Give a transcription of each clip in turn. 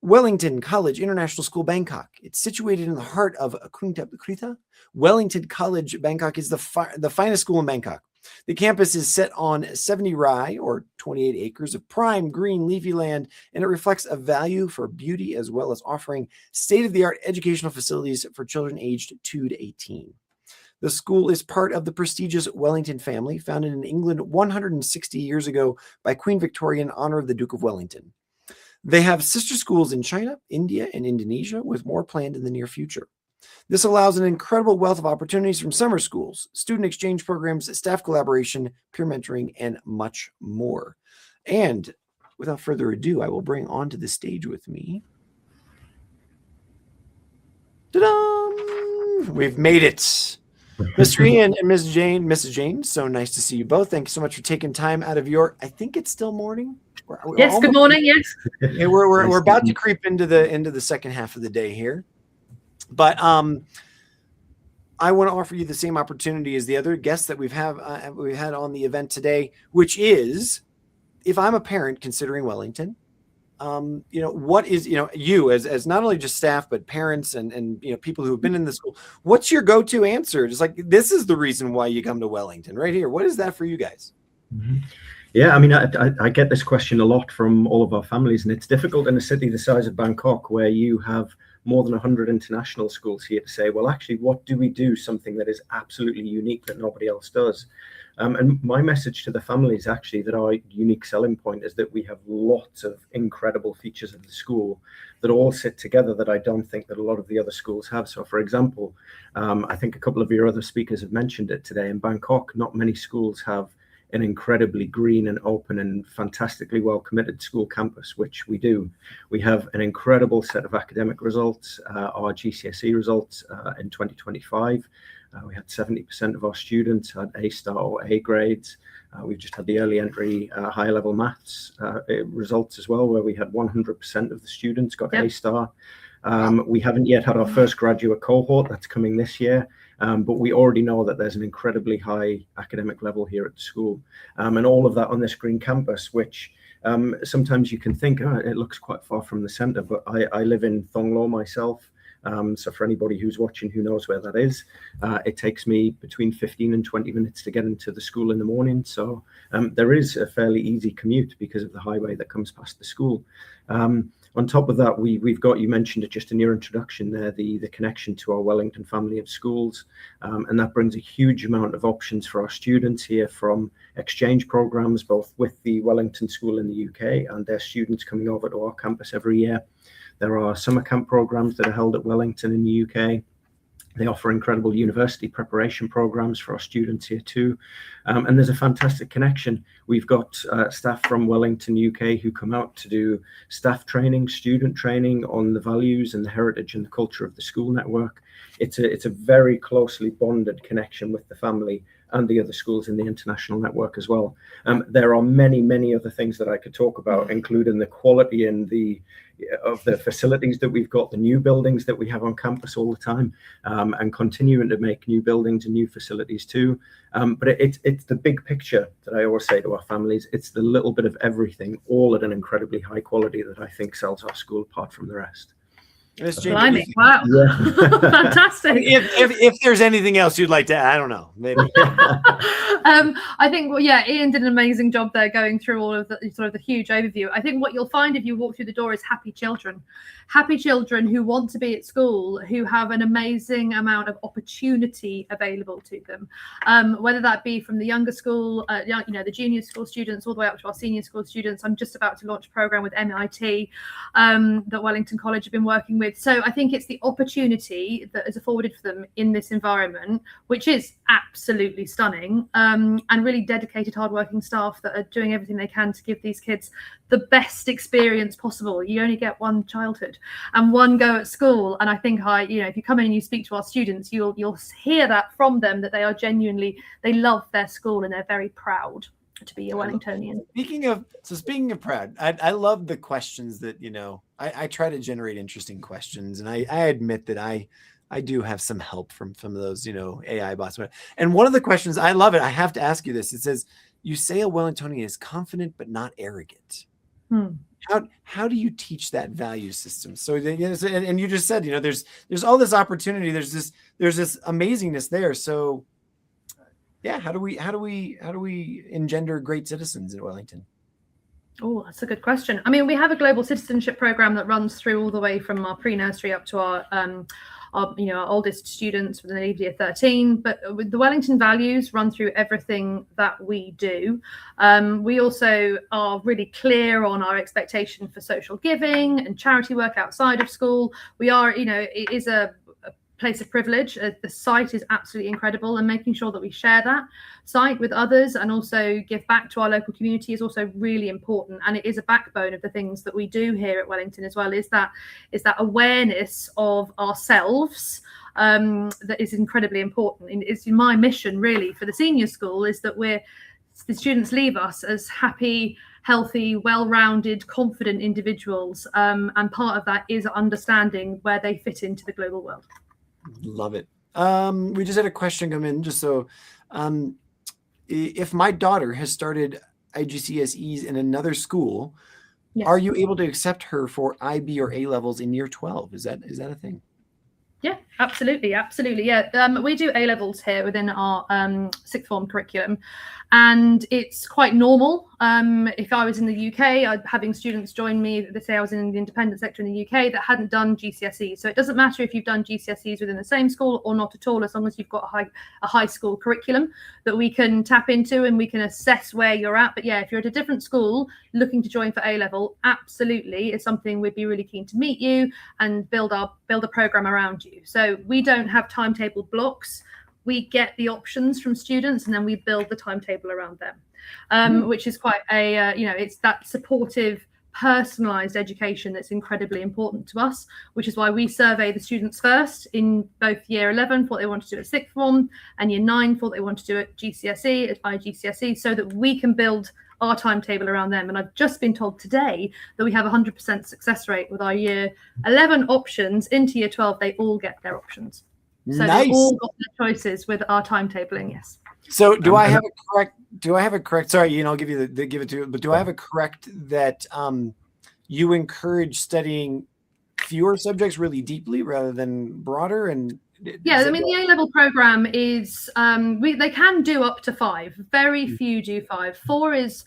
Wellington College International School, Bangkok. It's situated in the heart of Krungthep Kreetha. Wellington College Bangkok is the finest school in Bangkok. The campus is set on 70 rai, or 28 acres of prime green leafy land, and it reflects a value for beauty as well as offering state-of-the-art educational facilities for children aged 2 to 18. The school is part of the prestigious Wellington family, founded in England 160 years ago by Queen Victoria in honor of the Duke of Wellington. They have sister schools in China, India, and Indonesia, with more planned in the near future. This allows an incredible wealth of opportunities from summer schools, student exchange programs, staff collaboration, peer mentoring, and much more. And without further ado, I will bring onto the stage with me. Ta-da! We've made it. Mr. Ian and Mrs. Jane, so nice to see you both. Thank you so much for taking time out of your, I think it's still morning. Yes, good morning. Yes. Yeah, we're about to creep into the second half of the day here. But I want to offer you the same opportunity as the other guests that we've had on the event today, which is, if I'm a parent considering Wellington, what is, you as not only just staff, but parents and people who have been in the school, what's your go-to answer? Just like, this is the reason why you come to Wellington right here. What is that for you guys? Mm-hmm. Yeah, I mean, I get this question a lot from all of our families, and it's difficult in a city the size of Bangkok, where you have more than 100 international schools here, to say, well, actually, what do we do something that is absolutely unique that nobody else does? And my message to the family is actually that our unique selling point is that we have lots of incredible features of the school that all sit together that I don't think that a lot of the other schools have. So, for example, I think a couple of your other speakers have mentioned it today. In Bangkok, not many schools have an incredibly green and open and fantastically well committed school campus, which we do. We have an incredible set of academic results. Our GCSE results in 2025, we had 70% of our students had A star or A grades. We've just had the early entry higher level maths results as well, where we had 100% of the students got A star. We haven't yet had our first graduate cohort. That's coming this year. But we already know that there's an incredibly high academic level here at the school. And all of that on this green campus, which sometimes you can think, oh, it looks quite far from the center, but I live in Thong Lo myself. So for anybody who's watching who knows where that is, it takes me between 15 and 20 minutes to get into the school in the morning. So there is a fairly easy commute because of the highway that comes past the school. On top of that, we've got, you mentioned it just in your introduction there, the connection to our Wellington family of schools. And that brings a huge amount of options for our students here, from exchange programs, both with the Wellington School in the UK and their students coming over to our campus every year. There are summer camp programs that are held at Wellington in the UK. They offer incredible university preparation programs for our students here too. And there's a fantastic connection. We've got staff from Wellington, UK, who come out to do staff training, student training on the values and the heritage and the culture of the school network. It's a very closely bonded connection with the family and the other schools in the international network as well. There are many other things that I could talk about, including the quality and of the facilities that we've got, the new buildings that we have on campus all the time, and continuing to make new buildings and new facilities too. But it's the big picture that I always say to our families. It's the little bit of everything, all at an incredibly high quality, that I think sells our school apart from the rest. Blimey, wow. Yeah. Fantastic. If there's anything else you'd like to add, I don't know, maybe. I think, well, yeah, Ian did an amazing job there going through all of the sort of the huge overview. I think what you'll find if you walk through the door is happy children who want to be at school, who have an amazing amount of opportunity available to them, whether that be from the younger school, the junior school students, all the way up to our senior school students. I'm just about to launch a program with MIT that Wellington College have been working with. So I think it's the opportunity that is afforded for them in this environment, which is absolutely stunning, and really dedicated, hardworking staff that are doing everything they can to give these kids the best experience possible. You only get one childhood and one go at school, and I think if you come in and you speak to our students, you'll hear that from them, that they are they love their school and they're very proud to be a Wellingtonian. Speaking of proud, I love the questions that, I try to generate interesting questions, and I admit that I do have some help from some of those, AI bots. And one of the questions, I love it. I have to ask you this. It says, you say a Wellingtonian is confident but not arrogant. How do you teach that value system? So, and you just said, there's all this opportunity. There's this amazingness there. So, yeah, how do we engender great citizens in Wellington? Oh, that's a good question. I mean, we have a global citizenship program that runs through all the way from our pre-nursery up to our oldest students within the age of 13. But with the Wellington values run through everything that we do. We also are really clear on our expectation for social giving and charity work outside of school. We are, it is a place of privilege. The site is absolutely incredible, and making sure that we share that site with others and also give back to our local community is also really important. And it is a backbone of the things that we do here at Wellington as well, is that awareness of ourselves that is incredibly important. And it's my mission really for the senior school, is that the students leave us as happy, healthy, well-rounded, confident individuals. And part of that is understanding where they fit into the global world. Love it. We just had a question come in. Just so, if my daughter has started IGCSEs in another school, yes, are you able to accept her for IB or A levels in year 12? Is that a thing? Yeah, absolutely. Yeah, we do A levels here within our sixth form curriculum, and it's quite normal. If I was in the UK, I'd having students join me. Let's say I was in the independent sector in the UK that hadn't done GCSEs. So it doesn't matter if you've done GCSEs within the same school or not at all, as long as you've got a high school curriculum that we can tap into and we can assess where you're at. But yeah, if you're at a different school looking to join for A level, absolutely, it's something we'd be really keen to meet you and build a program around you. So we don't have timetable blocks. We get the options from students and then we build the timetable around them, which is quite it's that supportive, personalized education that's incredibly important to us, which is why we survey the students first in both year 11 for what they want to do at sixth form and year 9 for what they want to do at GCSE, at IGCSE, so that we can build our timetable around them. And I've just been told today that we have 100% success rate with our year 11 options into year 12. They all get their options. So nice. They've all got their choices with our timetabling, yes. So do I have a correct, sorry, I'll give you give it to you, but do I have a correct that you encourage studying fewer subjects really deeply rather than broader? And yeah, I mean, the A-level program is, they can do up to 5. Very few do 5. 4 is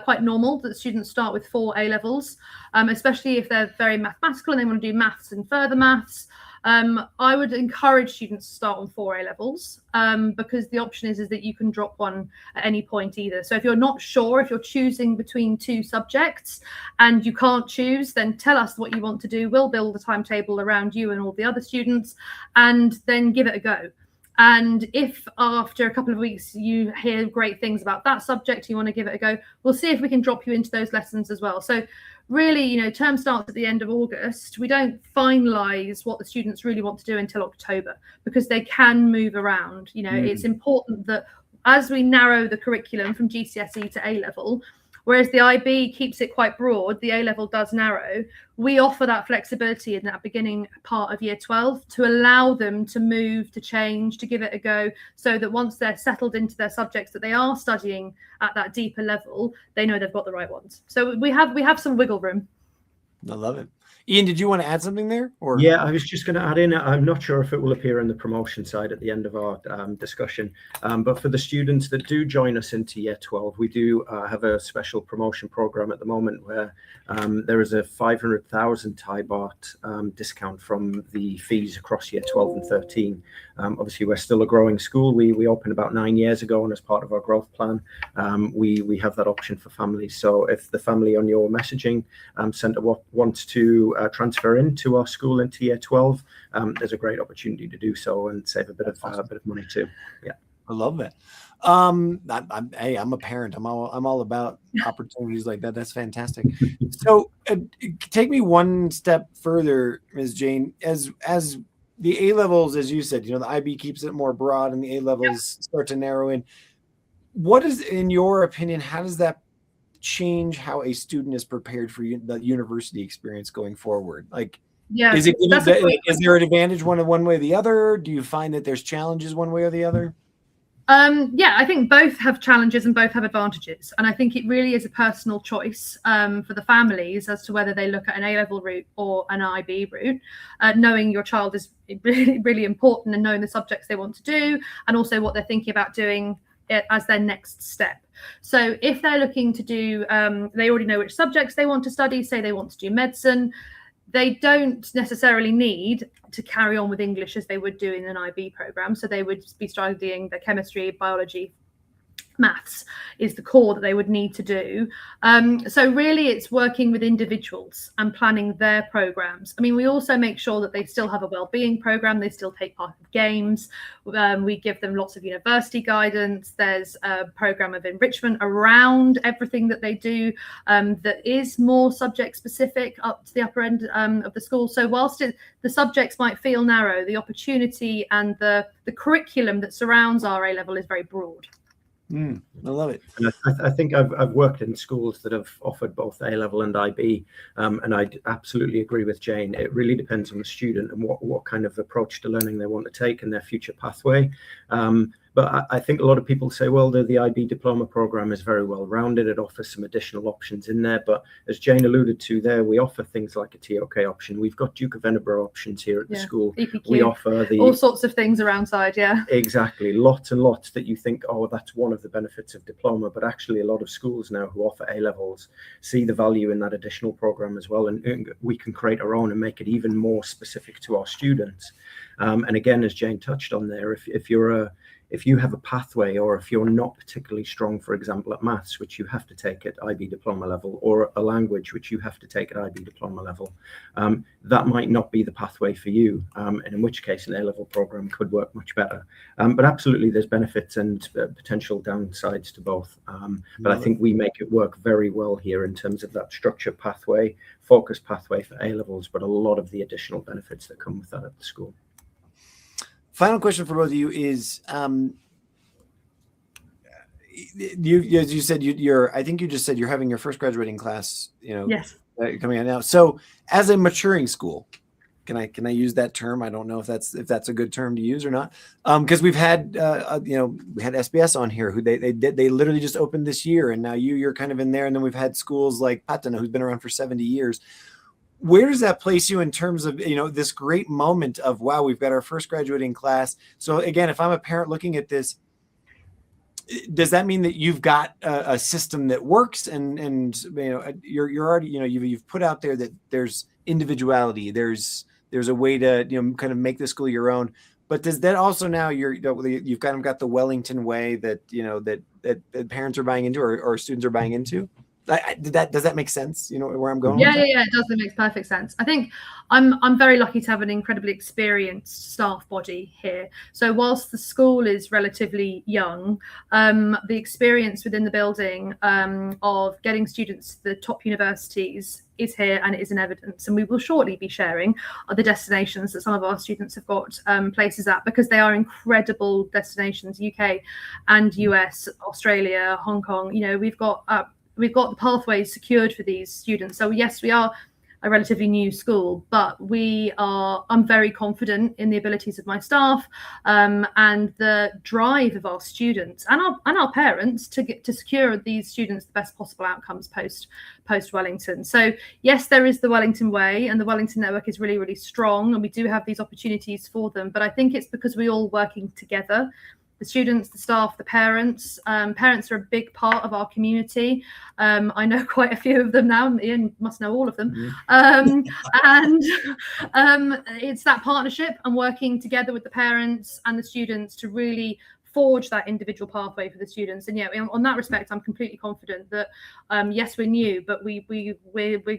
quite normal that students start with 4 A-levels, especially if they're very mathematical and they want to do maths and further maths. I would encourage students to start on 4 A-levels because the option is that you can drop one at any point either. So if you're not sure, if you're choosing between 2 subjects and you can't choose, then tell us what you want to do. We'll build a timetable around you and all the other students and then give it a go. And if after a couple of weeks you hear great things about that subject, you want to give it a go, we'll see if we can drop you into those lessons as well. So really, term starts at the end of August. We don't finalize what the students really want to do until October because they can move around. It's important that as we narrow the curriculum from GCSE to A-level, whereas the IB keeps it quite broad, the A-level does narrow. We offer that flexibility in that beginning part of year 12 to allow them to move, to change, to give it a go, so that once they're settled into their subjects that they are studying at that deeper level, they know they've got the right ones. So we have some wiggle room. I love it. Ian, did you want to add something there? Or yeah, I was just going to add in, I'm not sure if it will appear in the promotion side at the end of our discussion, but for the students that do join us into year 12, we do have a special promotion program at the moment where there is a 500,000 Thai baht discount from the fees across year 12 and 13. Obviously, we're still a growing school. We opened about 9 years ago, and as part of our growth plan, we have that option for families. So if the family on your messaging center wants to transfer into our school into year 12, there's a great opportunity to do so and save a bit of money too. Yeah, I love that. I'm a parent. I'm all about opportunities like that. That's fantastic. So take me one step further, Ms. Jane. As the A levels, as you said, the IB keeps it more broad, and the A levels start to narrow in. What is, in your opinion, how does that change how a student is prepared for the university experience going forward? Like, is there an advantage one way or the other? Do you find that there's challenges one way or the other? Yeah, I think both have challenges and both have advantages. And I think it really is a personal choice for the families as to whether they look at an A-level route or an IB route. Knowing your child is really, really important, and knowing the subjects they want to do, and also what they're thinking about doing as their next step. So if they're looking to do, they already know which subjects they want to study, say they want to do medicine, they don't necessarily need to carry on with English as they would do in an IB program. So they would be studying the chemistry, biology, maths is the core that they would need to do. So really it's working with individuals and planning their programs. I mean, we also make sure that they still have a wellbeing program. They still take part in games. We give them lots of university guidance. There's a program of enrichment around everything that they do that is more subject specific up to the upper end of the school. So whilst the subjects might feel narrow, the opportunity and the curriculum that surrounds our A-level is very broad. I love it. And I think I've worked in schools that have offered both A-level and IB, and I absolutely agree with Jane. It really depends on the student and what kind of approach to learning they want to take and their future pathway. But I think a lot of people say, well, the IB diploma program is very well rounded. It offers some additional options in there. But as Jane alluded to there, we offer things like a TOK option. We've got Duke of Edinburgh options here at the school. BKK. We offer all sorts of things around side, yeah. Exactly. Lots and lots that you think, oh, that's one of the benefits of diploma. But actually, a lot of schools now who offer A-levels see the value in that additional program as well. And we can create our own and make it even more specific to our students. And again, as Jane touched on there, if you have a pathway, or if you're not particularly strong, for example, at maths, which you have to take at IB diploma level, or a language which you have to take at IB diploma level, that might not be the pathway for you. And in which case an A-level program could work much better. But absolutely, there's benefits and potential downsides to both. But I think we make it work very well here in terms of that structured pathway, focused pathway for A-levels, but a lot of the additional benefits that come with that at the school. Final question for both of you is, you as you said, I think you just said you're having your first graduating class, Yes. Coming out now. So as a maturing school, can I use that term? I don't know if that's a good term to use or not. Because we've had, we had SBS on here who they literally just opened this year, and now you're kind of in there. And then we've had schools like Patana, who's been around for 70 years. Where does that place you in terms of, this great moment of, wow, we've got our first graduating class? So again, if I'm a parent looking at this, does that mean that you've got a system that works and you're already, you've put out there that there's individuality, there's a way to, kind of make the school your own, but does that also now you've kind of got the Wellington way that, that parents are buying into or students are buying into? Does that make sense? Where I'm going? Yeah, it does. It makes perfect sense. I think I'm very lucky to have an incredibly experienced staff body here. So whilst the school is relatively young, the experience within the building of getting students to the top universities is here, and it is in evidence. And we will shortly be sharing the destinations that some of our students have got places at, because they are incredible destinations: UK and US, Australia, Hong Kong. We've got the pathways secured for these students. So yes, we are a relatively new school, but I'm very confident in the abilities of my staff and the drive of our students and our parents to secure these students the best possible outcomes post Wellington. So yes, there is the Wellington way, and the Wellington network is really, really strong, and we do have these opportunities for them. But I think it's because we're all working together. The students, the staff, the parents. Parents are a big part of our community. I know quite a few of them now. Ian must know all of them. And it's that partnership and working together with the parents and the students to really forge that individual pathway for the students. And yeah, on that respect, I'm completely confident that yes, we're new, but we're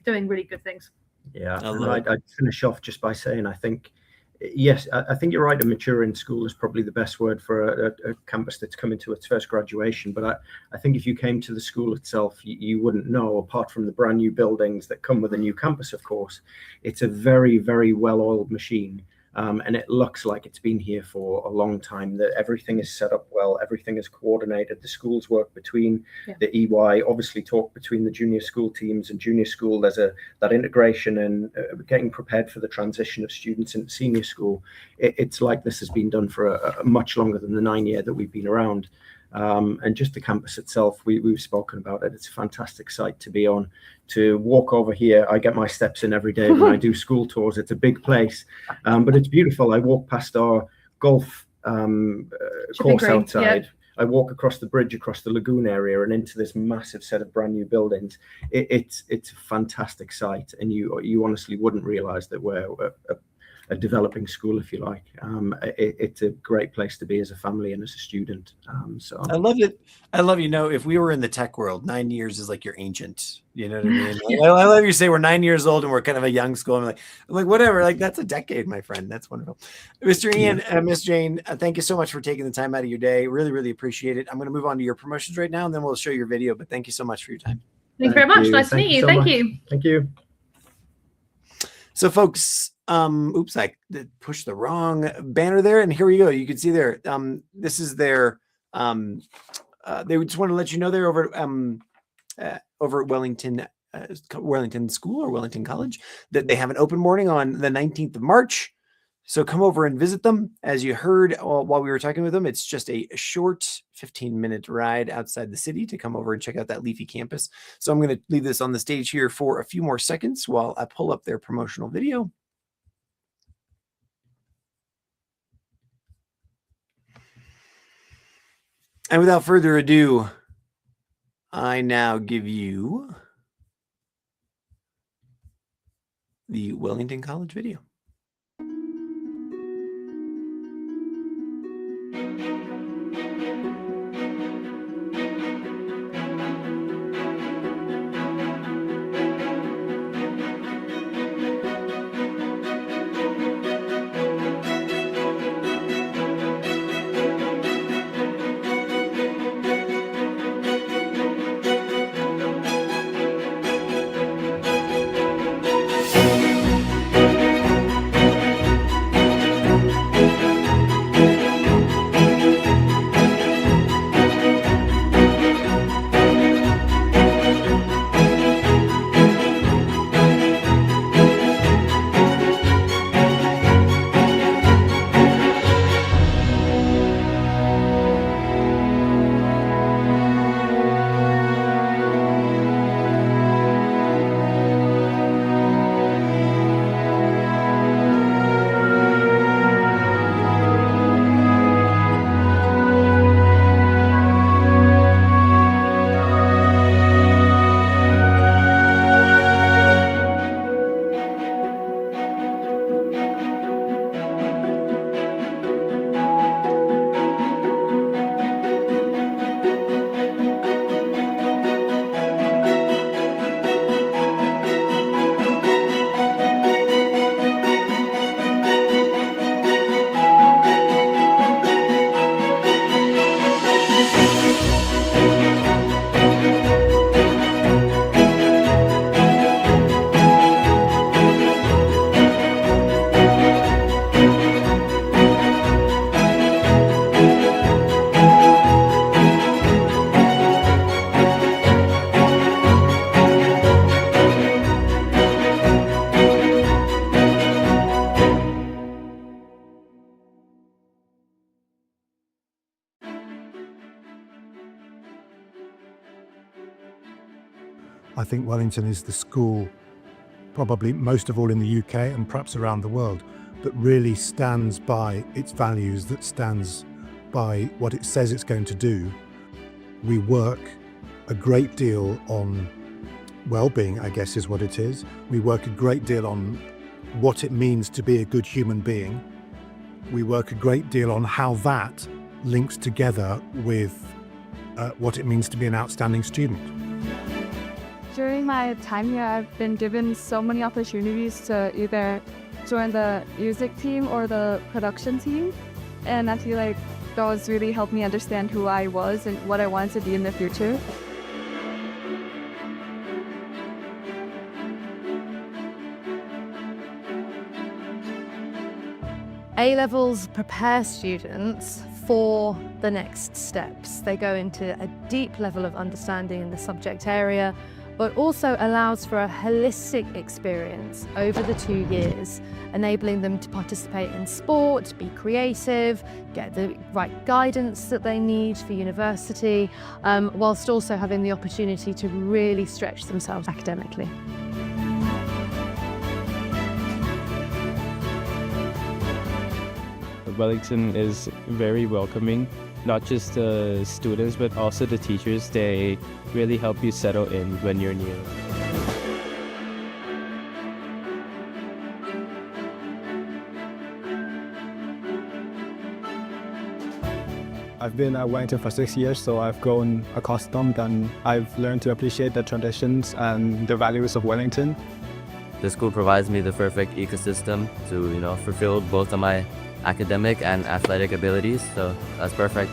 doing really good things. Yeah, I'd finish off just by saying, I think you're right. A maturing school is probably the best word for a campus that's coming to its first graduation. But I think if you came to the school itself, you wouldn't know, apart from the brand new buildings that come with a new campus, of course. It's a very, very well-oiled machine. And it looks like it's been here for a long time, that everything is set up well, everything is coordinated, the schools work between the EY, obviously talk between the junior school teams and junior school. There's that integration and getting prepared for the transition of students into senior school. It's like this has been done for a much longer than the 9 year that we've been around. And just the campus itself, we've spoken about it. It's a fantastic site to be on. To walk over here, I get my steps in every day when I do school tours. It's a big place, but it's beautiful. I walk past our golf course outside. Yeah. I walk across the bridge, across the lagoon area, and into this massive set of brand new buildings. It's a fantastic site, and you honestly wouldn't realize that we're a developing school, if you like. It's a great place to be as a family and as a student. So I love it. I love, if we were in the tech world, 9 years is like you're ancient. You know what I mean? I love you say we're 9 years old and we're kind of a young school. I'm like whatever, like that's a decade, my friend. That's wonderful. Mr. Ian, Miss Jane, thank you so much for taking the time out of your day. Really, really appreciate it. I'm going to move on to your promotions right now, and then we'll show your video, but thank you so much for your time. Thank you very much. Nice to meet you. Thank you. Thank you. So folks, oops, I pushed the wrong banner there, and here we go. You can see there, this is their, they just want to let you know they're over at Wellington, Wellington School or Wellington College, that they have an open morning on the 19th of March. So come over and visit them. As you heard while we were talking with them, it's just a short 15-minute ride outside the city to come over and check out that leafy campus. So I'm going to leave this on the stage here for a few more seconds while I pull up their promotional video. And without further ado, I now give you the Wellington College video. I think Wellington is the school, probably most of all in the UK and perhaps around the world, that really stands by its values, that stands by what it says it's going to do. We work a great deal on well-being, I guess is what it is. We work a great deal on what it means to be a good human being. We work a great deal on how that links together with what it means to be an outstanding student. During my time here, I've been given so many opportunities to either join the music team or the production team, and I feel like those really helped me understand who I was and what I wanted to be in the future. A-levels prepare students for the next steps. They go into a deep level of understanding in the subject area, but also allows for a holistic experience over the 2 years, enabling them to participate in sport, be creative, get the right guidance that they need for university, whilst also having the opportunity to really stretch themselves academically. Wellington is very welcoming, not just the students, but also the teachers. They really help you settle in when you're new. I've been at Wellington for 6 years, so I've grown accustomed and I've learned to appreciate the traditions and the values of Wellington. The school provides me the perfect ecosystem to, fulfill both of my academic and athletic abilities, so that's perfect.